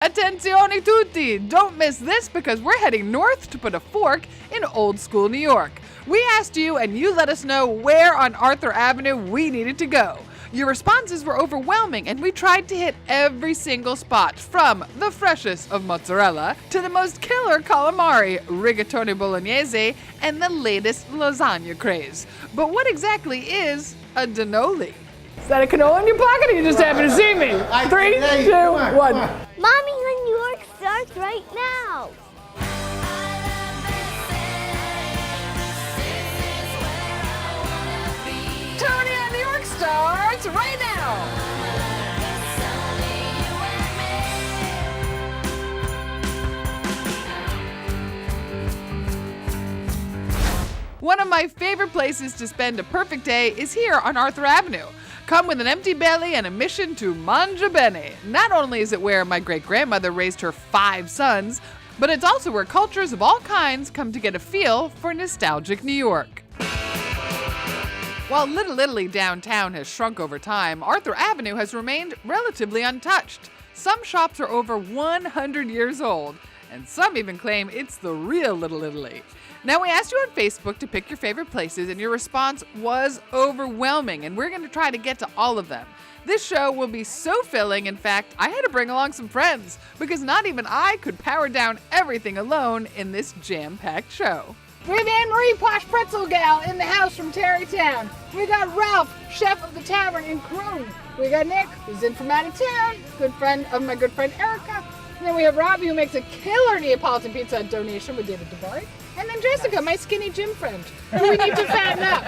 Attenzione tutti! Don't miss this because we're heading north to put a fork in old school New York. We asked you and you let us know where on Arthur Avenue we needed to go. Your responses were overwhelming and we tried to hit every single spot, from the freshest of mozzarella to the most killer calamari, rigatoni bolognese, and the latest lasagna craze. But what exactly is a Dinoli? Is that a canola in your pocket or you just happen to see me? 3, 2, 1. Mommy, New York starts right now. Tony on New York starts right now. One of my favorite places to spend a perfect day is here on Arthur Avenue. Come with an empty belly and a mission to Mangia Bene. Not only is it where my great-grandmother raised her 5 sons, but it's also where cultures of all kinds come to get a feel for nostalgic New York. While Little Italy downtown has shrunk over time, Arthur Avenue has remained relatively untouched. Some shops are over 100 years old, and some even claim it's the real Little Italy. Now, we asked you on Facebook to pick your favorite places, and your response was overwhelming, and we're going to try to get to all of them. This show will be so filling. In fact, I had to bring along some friends, because not even I could power down everything alone in this jam-packed show. We have Anne-Marie Posh Pretzel Gal in the house from Tarrytown. We got Ralph, chef of the tavern in Croon. We got Nick, who's in from out of town, good friend of my good friend Erica. And then we have Robbie, who makes a killer Neapolitan pizza donation with David DeBarry. And then Jessica, my skinny gym friend, who we need to fatten up.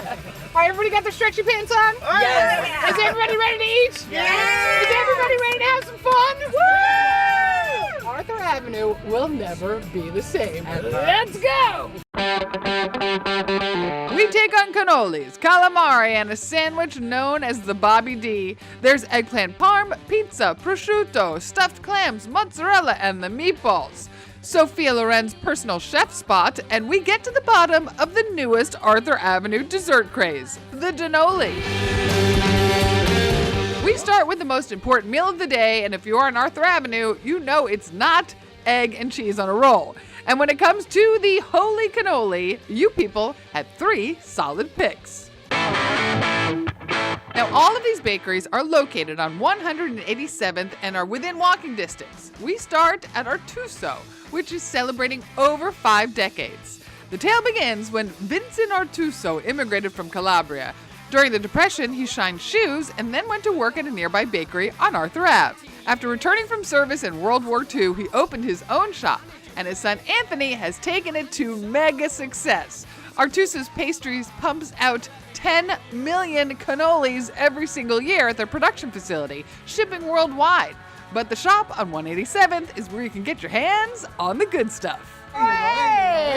All right, everybody got their stretchy pants on? Yes. Is everybody ready to eat? Yes. Is everybody ready to have some fun? Woo! Arthur Avenue will never be the same. Let's go! We take on cannolis, calamari, and a sandwich known as the Bobby D. There's eggplant parm, pizza, prosciutto, stuffed clams, mozzarella, and the meatballs. Sophia Loren's personal chef spot, and we get to the bottom of the newest Arthur Avenue dessert craze, the Dinoli. We start with the most important meal of the day, and if you're on Arthur Avenue, you know it's not egg and cheese on a roll. And when it comes to the holy cannoli, you people had 3 solid picks. Now, all of these bakeries are located on 187th and are within walking distance. We start at Artuso, which is celebrating over 5 decades. The tale begins when Vincent Artuso immigrated from Calabria. During the Depression, he shined shoes and then went to work at a nearby bakery on Arthur Ave. After returning from service in World War II, he opened his own shop, and his son Anthony has taken it to mega success. Artuso's Pastries pumps out 10 million cannolis every single year at their production facility, shipping worldwide. But the shop on 187th is where you can get your hands on the good stuff. Hey!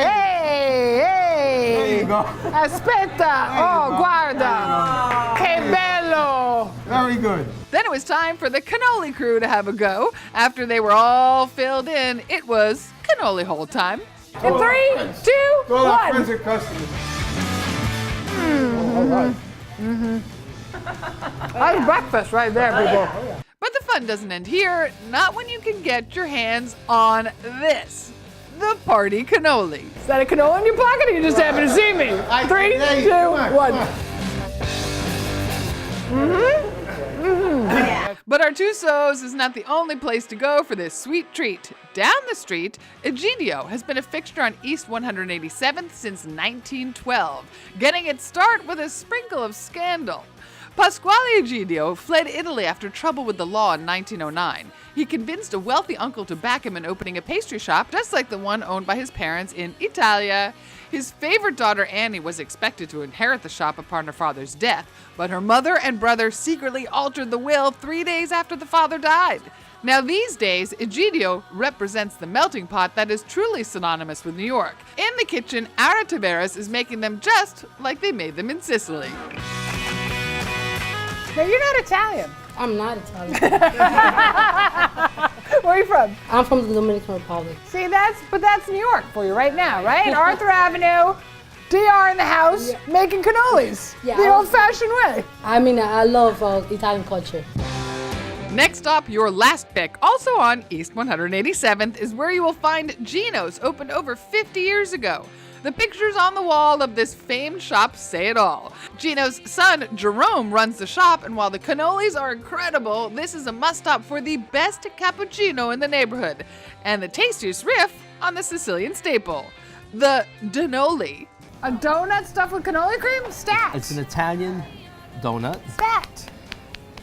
There you go. Aspetta! Oh, guarda! Che bello! Very good. Then it was time for the cannoli crew to have a go. After they were all filled in, it was cannoli hole time. In 3, 2, To all our 1. friends and customers. That's breakfast right there, people. But the fun doesn't end here. Not when you can get your hands on this. The party cannoli. Is that a canola in your pocket or you just happen to see me? 3, 2, 1. But Artuso's is not the only place to go for this sweet treat. Down the street, Egidio has been a fixture on East 187th since 1912, getting its start with a sprinkle of scandal. Pasquale Egidio fled Italy after trouble with the law in 1909. He convinced a wealthy uncle to back him in opening a pastry shop just like the one owned by his parents in Italia. His favorite daughter Annie was expected to inherit the shop upon her father's death, but her mother and brother secretly altered the will 3 days after the father died. Now these days, Egidio represents the melting pot that is truly synonymous with New York. In the kitchen, Ara Taveras is making them just like they made them in Sicily. Now, you're not Italian. I'm not Italian. Where are you from? I'm from the Dominican Republic. See, that's New York for you right now, right? Arthur Avenue, DR in the house, making cannolis Yeah, the old-fashioned way. I mean, I love Italian culture. Next stop, your last pick, also on East 187th, is where you will find Geno's, opened over 50 years ago. The pictures on the wall of this famed shop say it all. Geno's son, Jerome, runs the shop, and while the cannolis are incredible, this is a must-stop for the best cappuccino in the neighborhood, and the tastiest riff on the Sicilian staple, the Danoli. A donut stuffed with cannoli cream? Stat! It's an Italian donut Stat!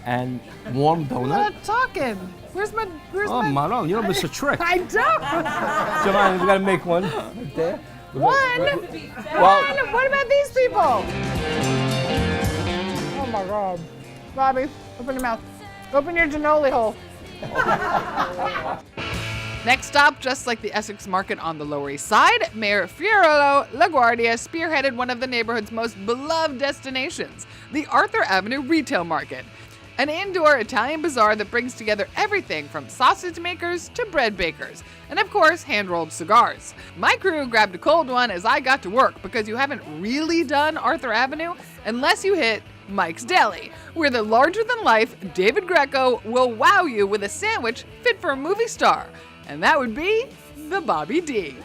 and warm I'm donut. not talking. Where's my... Oh, Maron, you don't miss a trick. I don't! Giovanni, we gotta make one right there. One! Well, What about these people? Oh my God. Bobby, open your mouth. Open your cannoli hole. Next stop, just like the Essex Market on the Lower East Side, Mayor Fiorello LaGuardia spearheaded one of the neighborhood's most beloved destinations, the Arthur Avenue Retail Market. An indoor Italian bazaar that brings together everything from sausage makers to bread bakers, and of course, hand-rolled cigars. My crew grabbed a cold one as I got to work because you haven't really done Arthur Avenue unless you hit Mike's Deli, where the larger-than-life David Greco will wow you with a sandwich fit for a movie star, and that would be the Bobby D.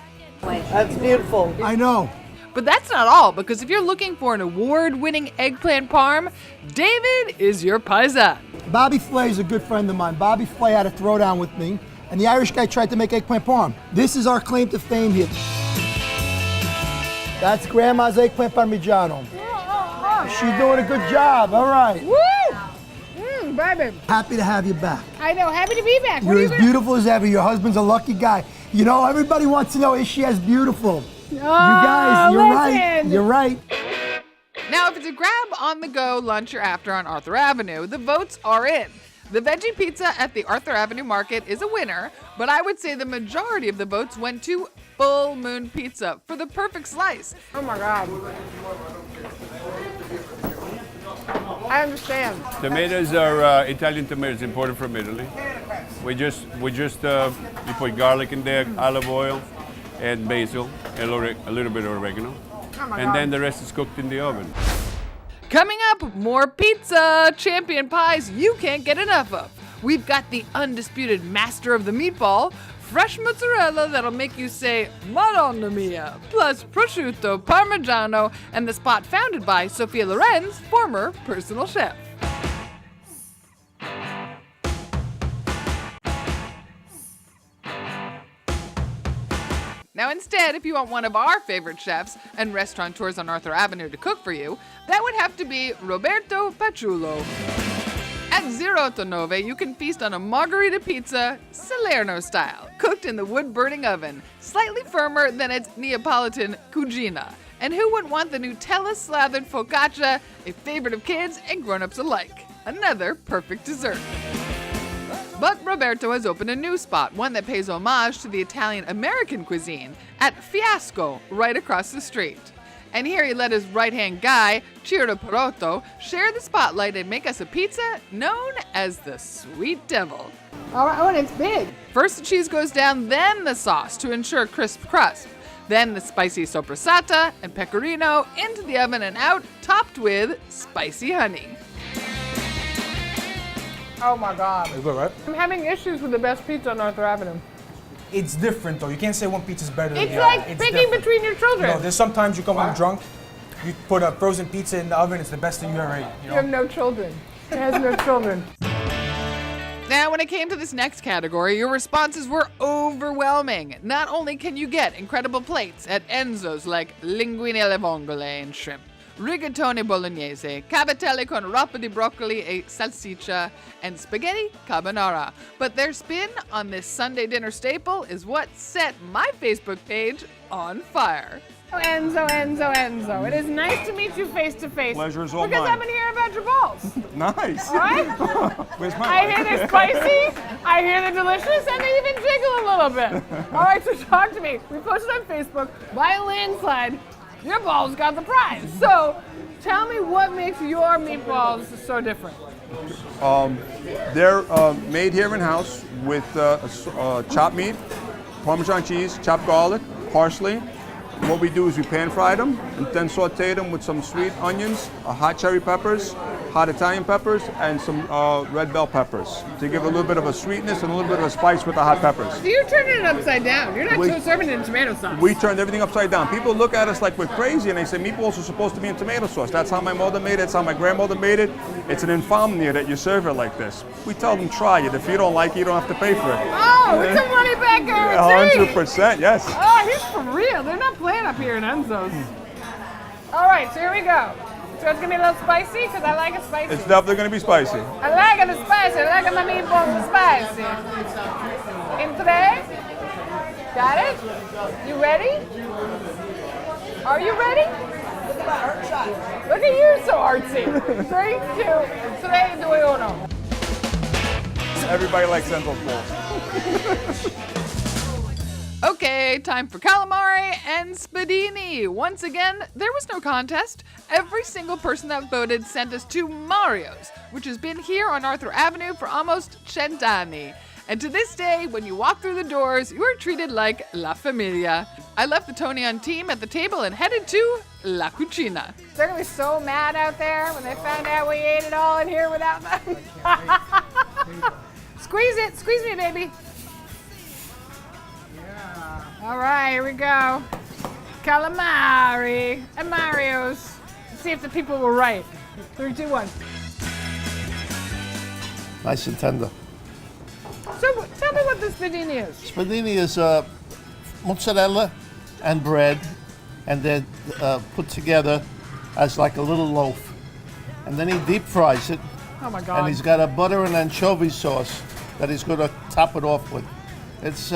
that's beautiful. I know. But that's not all, because if you're looking for an award-winning eggplant parm, David is your paisan. Bobby Flay is a good friend of mine. Bobby Flay had a throwdown with me, and the Irish guy tried to make eggplant parm. This is our claim to fame here. That's Grandma's eggplant parmigiano. She's doing a good job. All right. Woo! Baby. Happy to have you back. I know, happy to be back. You're as beautiful as ever. Your husband's a lucky guy. You know, everybody wants to know, is she as beautiful? You guys, you're right. You're right. Now, if it's a grab on the go lunch or after on Arthur Avenue, the votes are in. The veggie pizza at the Arthur Avenue Market is a winner, but I would say the majority of the votes went to Full Moon Pizza for the perfect slice. Oh my God. I understand. Tomatoes are Italian tomatoes imported from Italy. We just you put garlic in there, olive oil, and basil, and a little bit of oregano, and then the rest is cooked in the oven. Coming up, more pizza, champion pies you can't get enough of. We've got the undisputed master of the meatball, fresh mozzarella that'll make you say Madonna mia, plus prosciutto, parmigiano, and the spot founded by Sophia Loren's former personal chef. Now instead, if you want one of our favorite chefs and restaurateurs on Arthur Avenue to cook for you, that would have to be Roberto Paciullo. At 089, you can feast on a margarita pizza, Salerno style, cooked in the wood-burning oven, slightly firmer than its Neapolitan cugina. And who wouldn't want the Nutella-slathered focaccia, a favorite of kids and grown-ups alike? Another perfect dessert. But Roberto has opened a new spot, one that pays homage to the Italian-American cuisine, at Fiasco, right across the street. And here he let his right-hand guy, Ciro Perotto, share the spotlight and make us a pizza known as the Sweet Devil. Oh, and it's big. First the cheese goes down, then the sauce to ensure crisp crust. Then the spicy soppressata and pecorino into the oven and out, topped with spicy honey. Oh my God. It's good, right? I'm having issues with the best pizza on Arthur Avenue. It's different though. You can't say one pizza's better than It's the other. like picking between your children. No, there's sometimes you come home drunk, you put a frozen pizza in the oven, it's the best thing you ever ate. You You have know? no children. It has no children. Now, when it came to this next category, your responses were overwhelming. Not only can you get incredible plates at Enzo's like linguine alle vongole and shrimp, rigatoni bolognese, cavatelli con rapa di broccoli e salsiccia, and spaghetti carbonara. But their spin on this Sunday dinner staple is what set my Facebook page on fire. Enzo, Enzo, Enzo. It is nice to meet you face to face. Pleasure is all Because mine. I've been hearing about your balls. Nice. All right? Where's my I hear they're spicy, I hear they're delicious, and they even jiggle a little bit. All right, so talk to me. We posted on Facebook, by a landslide, your balls got the prize. So tell me what makes your meatballs so different. They're made here in house with chopped meat, Parmesan cheese, chopped garlic, parsley. What we do is we pan fry them and then saute them with some sweet onions, hot cherry peppers, hot Italian peppers, and some red bell peppers to give a little bit of a sweetness and a little bit of a spice with the hot peppers. So you're turning it upside down. You're not We- serving it in tomato sauce. We turned everything upside down. People look at us like we're crazy, and they say meatballs are supposed to be in tomato sauce. That's how my mother made it. That's how my grandmother made it. It's an infamia that you serve it like this. We tell them try it. If you don't like it, you don't have to pay for it. Oh, it's a money back guarantee. 100%, yes. Oh, he's for real. They're not playing up here in Enzo's. All right, so here we go. So it's gonna be a little spicy because I like it spicy. It's definitely going to be spicy. I like it spicy. I like my meatballs spicy. In three. Got it? You ready? Are you ready? Look at you, so artsy. 3, 2, 3, 2, 1. Everybody likes Enzo's balls. Okay, time for calamari and spadini. Once again, there was no contest. Every single person that voted sent us to Mario's, which has been here on Arthur Avenue for almost 10 anni. And to this day, when you walk through the doors, you are treated like La Familia. I left the Tonian team at the table and headed to La Cucina. They're gonna be so mad out there when they find out we ate it all in here without them. Squeeze it, squeeze me, baby. All right, here we go. Calamari and Mario's. Let's see if the people were right. 3, 2, 1. Nice and tender. So tell me what this spadini is. Spadini is mozzarella and bread, and they're put together as like a little loaf. And then he deep fries it, Oh my God. and he's got a butter and anchovy sauce that he's going to top it off with. It's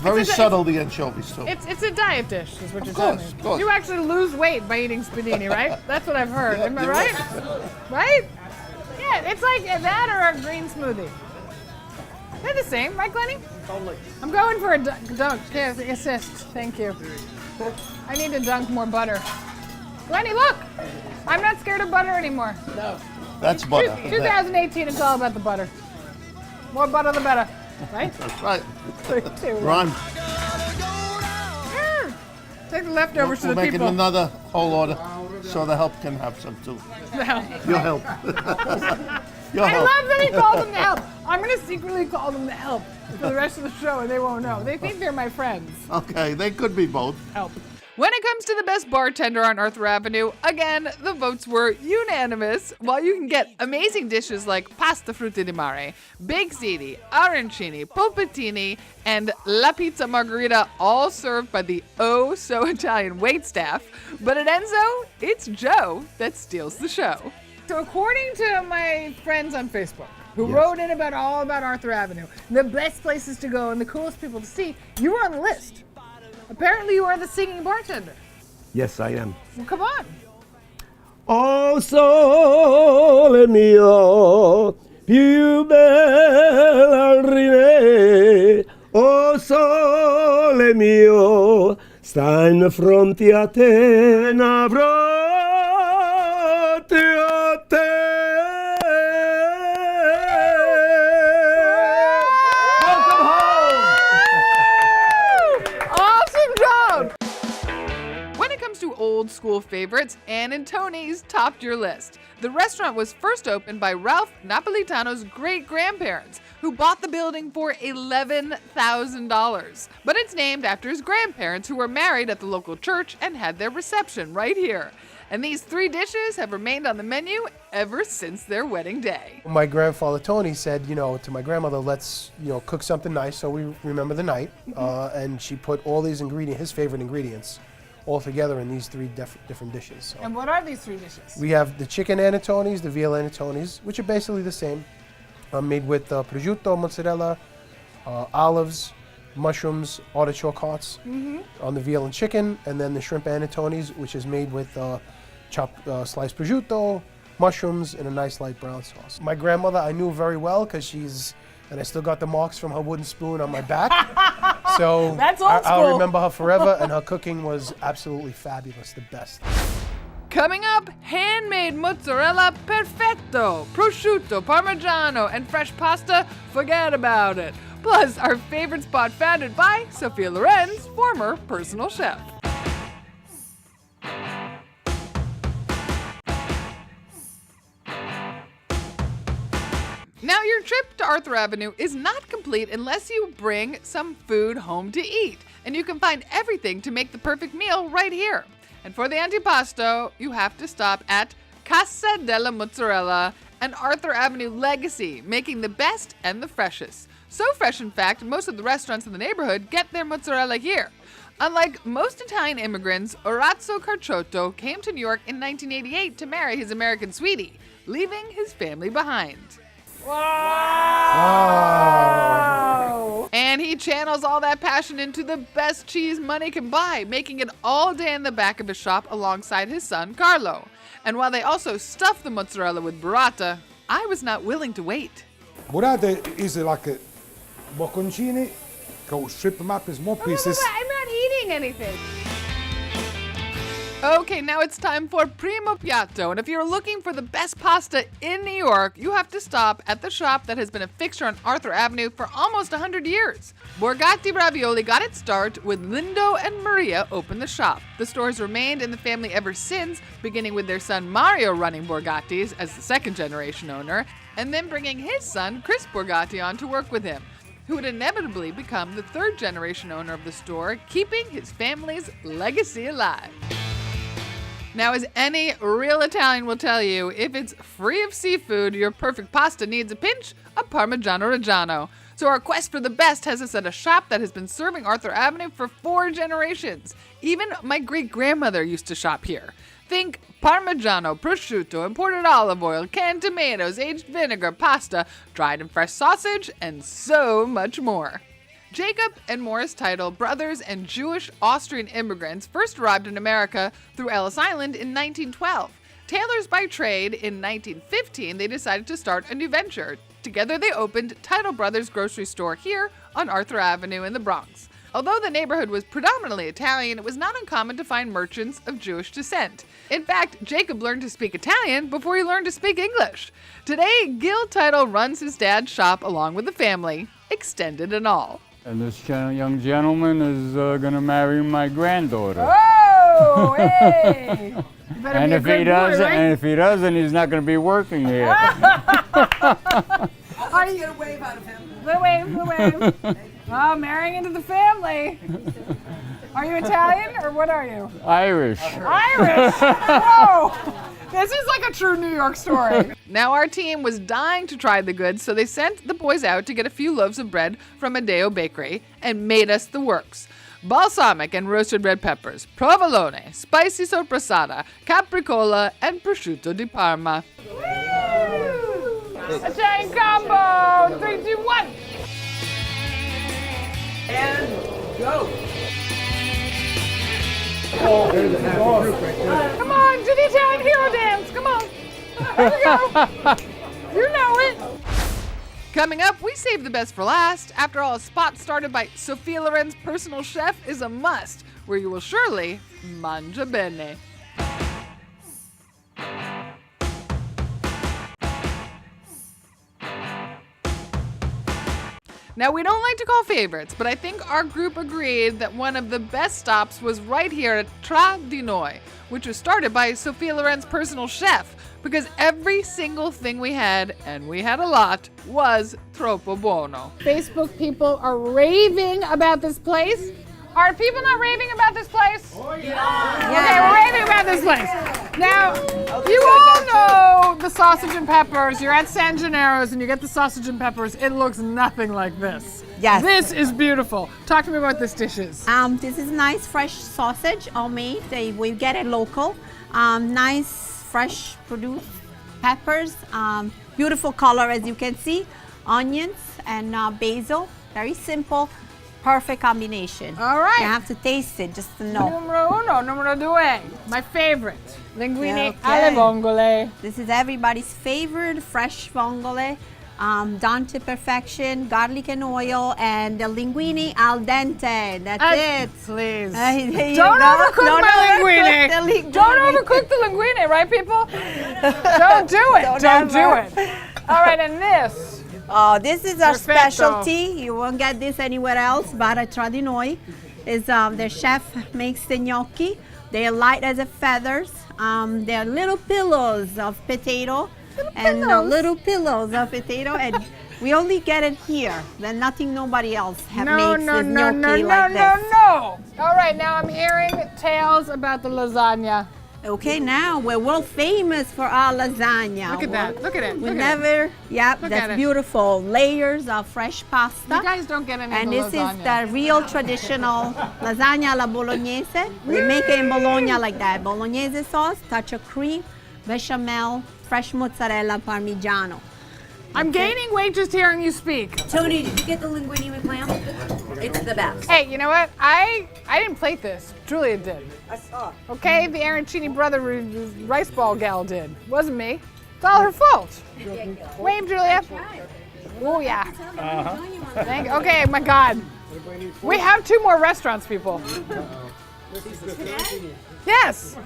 very It's a- subtle, the anchovies too. It's a diet dish, is what you're course, telling me. of course. You actually lose weight by eating spadini, right? That's what I've heard. Yeah, Am I you're right? right. Right? Yeah, it's like that or a green smoothie. They're the same, right, Glenny? Totally. I'm going for a dunk. Yes, assist. Thank you. I need to dunk more butter. Glenny, look! I'm not scared of butter anymore. No. That's butter. 2018, it's all about the butter. More butter, the better. Right? That's right. 3, 2, 1. Ron, Take the leftovers to we're the making people. another whole order so the help can have some too. Your help. Your I help. love that he called them the help. I'm going to secretly call them the help for the rest of the show, and they won't know. They think they're my friends. Okay, they could be both. Help. When it comes to the best bartender on Arthur Avenue, again, the votes were unanimous. While you can get amazing dishes like pasta frutti di mare, baked ziti, arancini, pulpettini, and la pizza margherita, all served by the oh-so-Italian waitstaff, but at Enzo, it's Joe that steals the show. So according to my friends on Facebook, who wrote in all about Arthur Avenue, the best places to go and the coolest people to see, you were on the list. Apparently you are the singing bartender. Yes, I am. Well, come on. Oh sole mio, più bella re, oh sole mio, sta in fronte a te, navroti a te. Welcome home. Awesome job! When it comes to old school favorites, Ann and Tony's topped your list. The restaurant was first opened by Ralph Napolitano's great-grandparents, who bought the building for $11,000. But it's named after his grandparents, who were married at the local church and had their reception right here. And these 3 dishes have remained on the menu ever since their wedding day. My grandfather Tony said, to my grandmother, let's, cook something nice so we remember the night. And she put all these ingredients, his favorite ingredients, all together in these 3 different dishes. So And what are these 3 dishes? we have the chicken anatonis, the veal anatonis, which are basically the same, made with prosciutto, mozzarella, olives, mushrooms, artichoke hearts on the veal and chicken, and then the shrimp anatonis, which is made with chopped sliced prosciutto, mushrooms, and a nice light brown sauce. My grandmother I knew very well because and I still got the marks from her wooden spoon on my back. So That's old I'll school. remember her forever, and her cooking was absolutely fabulous, the best. Coming up, handmade mozzarella perfetto, prosciutto, parmigiano, and fresh pasta, forget about it. Plus, our favorite spot founded by Sophia Loren's former personal chef. Arthur Avenue is not complete unless you bring some food home to eat. And you can find everything to make the perfect meal right here. And for the antipasto, you have to stop at Casa della Mozzarella and Arthur Avenue Legacy, making the best and the freshest. So fresh, in fact, most of the restaurants in the neighborhood get their mozzarella here. Unlike most Italian immigrants, Orazio Carciotto came to New York in 1988 to marry his American sweetie, leaving his family behind. Wow. And he channels all that passion into the best cheese money can buy, making it all day in the back of his shop alongside his son, Carlo. And while they also stuff the mozzarella with burrata, I was not willing to wait. Burrata is like a bocconcini, go strip them up in small pieces. I'm not eating anything. Okay, now it's time for Primo Piatto. And if you're looking for the best pasta in New York, you have to stop at the shop that has been a fixture on Arthur Avenue for almost 100 years. Borgatti Ravioli got its start when Lindo and Maria opened the shop. The store has remained in the family ever since, beginning with their son Mario running Borgatti's as the second generation owner, and then bringing his son Chris Borgatti on to work with him, who would inevitably become the third generation owner of the store, keeping his family's legacy alive. Now, as any real Italian will tell you, if it's free of seafood, your perfect pasta needs a pinch of Parmigiano Reggiano. So our quest for the best has us at a shop that has been serving Arthur Avenue for 4 generations. Even my great-grandmother used to shop here. Think Parmigiano, prosciutto, imported olive oil, canned tomatoes, aged vinegar, pasta, dried and fresh sausage, and so much more. Jacob and Morris Teitel, brothers and Jewish Austrian immigrants, first arrived in America through Ellis Island in 1912. Tailors by trade, in 1915 they decided to start a new venture. Together they opened Teitel Brothers Grocery Store here on Arthur Avenue in the Bronx. Although the neighborhood was predominantly Italian, it was not uncommon to find merchants of Jewish descent. In fact, Jacob learned to speak Italian before he learned to speak English. Today, Gil Teitel runs his dad's shop along with the family, extended and all. And this young gentleman is going to marry my granddaughter. Oh, hey! And if he doesn't, he's not going to be working here. Are you gonna wave out of him? Wave. Oh, marrying into the family. Are you Italian or what are you? Irish. Whoa! This is like a true New York story. Now our team was dying to try the goods, so they sent the boys out to get a few loaves of bread from Adeo Bakery and made us the works. Balsamic and roasted red peppers, provolone, spicy sopressata, capricola, and prosciutto di Parma. Italian combo! 3, 2, 1! And go! Come on, do the Italian hero dance! Come on! Here we go! You know it! Coming up, we saved the best for last. After all, a spot started by Sophia Loren's personal chef is a must, where you will surely mangia bene. Now, we don't like to call favorites, but I think our group agreed that one of the best stops was right here at Tra di Noi, which was started by Sophia Loren's personal chef, because every single thing we had, and we had a lot, was troppo buono. Facebook people are raving about this place. Are people not raving about this place? Oh, yeah. Okay, we're raving about this place. Now, you all know the sausage and peppers. You're at San Gennaro's and you get the sausage and peppers. It looks nothing like this. Yes. This is beautiful. Talk to me about this dishes. This is nice fresh sausage, all made. We get it local. Nice fresh produced peppers. Beautiful color as you can see. Onions and basil. Very simple. Perfect combination. All right. You have to taste it just to know. Numero 2. My favorite. Linguine alle vongole. This is everybody's favorite fresh vongole. Done to perfection, garlic and oil, and the linguine al dente. That's it. Please. Don't overcook my linguine. Don't overcook the linguine, right, people? Don't do it. Don't do it. All right, and this. Oh, this is our Perfecto. specialty. You won't get this anywhere else, but at Tra di Noi. The chef makes the gnocchi. They're light as a feathers. They're little pillows of potato. Little pillows of potato and We only get it here. Then nothing nobody else makes No, is gnocchi like this. no. All right, now I'm hearing tales about the lasagna. Okay, now we're world famous for our lasagna. Look at that. Look at it. We Look at it. never, yep, Look at that's it. beautiful. Layers of fresh pasta. You guys don't get any And of this the is lasagna. the real traditional lasagna alla bolognese. We make it in Bologna like that. Bolognese sauce, touch of cream, bechamel, fresh mozzarella, parmigiano. I'm gaining weight just hearing you speak. Tony, did you get the linguine with lamb? It's the best. Hey, you know what? I didn't plate this. Julia did. I saw. Okay, the Arancini brother rice ball gal did. Wasn't me. It's all her fault. Wave, Julia. Oh yeah. Thank you. Okay, my God. We have 2 more restaurants, people. Yes.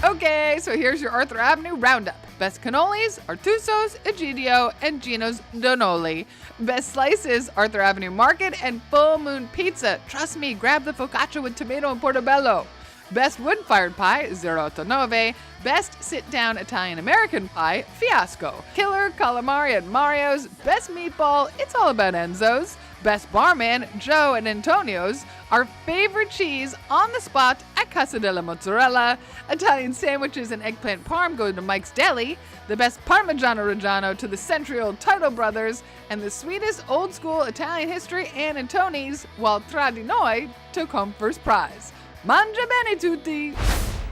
Okay, so here's your Arthur Avenue roundup. Best cannolis, Artuso's, Egidio, and Gino's Donoli. Best slices, Arthur Avenue Market and Full Moon Pizza. Trust me, grab the focaccia with tomato and portobello. Best wood-fired pie, 089. Best sit-down Italian-American pie, Fiasco. Killer calamari at Mario's. Best meatball, it's all about Enzo's. Best barman, Joe and Antonio's. Our favorite cheese on the spot at Casa della Mozzarella. Italian sandwiches and eggplant parm go to Mike's Deli. The best Parmigiano Reggiano to the century-old Tito Brothers. And the sweetest old-school Italian history Ann and Tony's, while Tra di Noi took home first prize. Mangia bene tutti!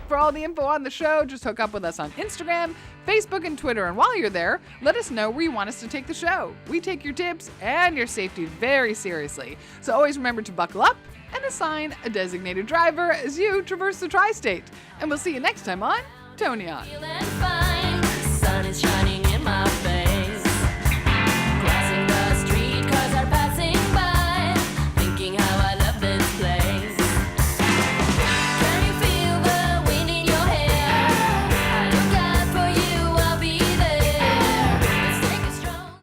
For all the info on the show, just hook up with us on Instagram, Facebook, and Twitter. And while you're there, let us know where you want us to take the show. We take your tips and your safety very seriously. So always remember to buckle up and assign a designated driver as you traverse the tri-state. And we'll see you next time on Tony On.